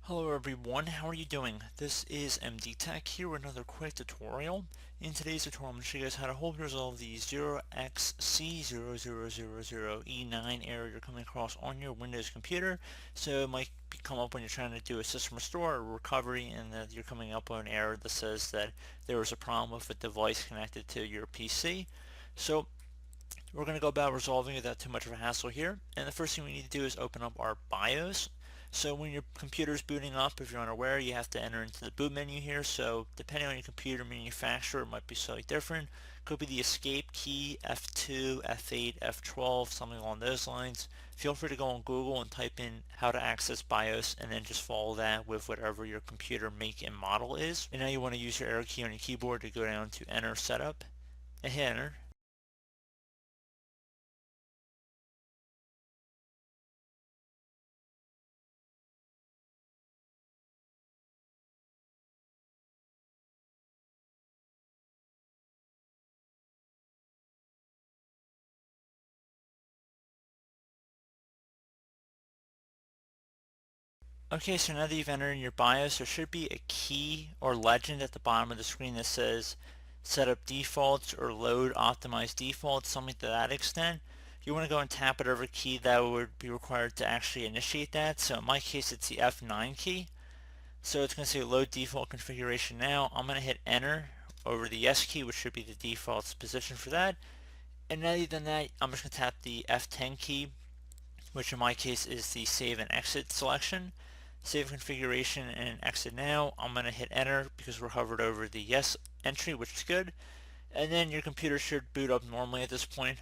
Hello everyone, how are you doing? This is MD Tech here with another quick tutorial. In today's tutorial, I'm going to show you guys how to hopefully resolve the 0xc00000e9 error you're coming across on your Windows computer. So it might come up when you're trying to do a system restore or recovery, and that you're coming up on an error that says that there was a problem with a device connected to your PC. So we're going to go about resolving it without too much of a hassle here. And the first thing we need to do is open up our BIOS. So when your computer is booting up, if you're unaware, you have to enter into the boot menu here. So depending on your computer manufacturer, it might be slightly different. Could be the escape key, F2, F8, F12, something along those lines. Feel free to go on Google and type in how to access BIOS and then just follow that with whatever your computer make and model is. And now you want to use your arrow key on your keyboard to go down to enter setup and hit enter. Okay, so now that you've entered in your BIOS, there should be a key or legend at the bottom of the screen that says set up defaults or load optimized defaults, something to that extent. You want to go and tap whatever key that would be required to actually initiate that. So in my case, it's the F9 key. So it's going to say load default configuration now. I'm going to hit enter over the yes key, which should be the default position for that. And now that you've done that, I'm just going to tap the F10 key, which in my case is the save and exit selection. Save configuration and exit now. I'm going to hit enter because we're hovered over the yes entry, which is good. And then your computer should boot up normally at this point.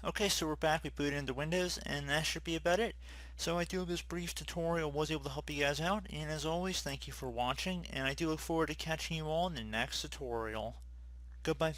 Okay, so we're back. We booted into Windows, and that should be about it. So I do hope this brief tutorial was able to help you guys out, and as always, thank you for watching, and I do look forward to catching you all in the next tutorial. Goodbye.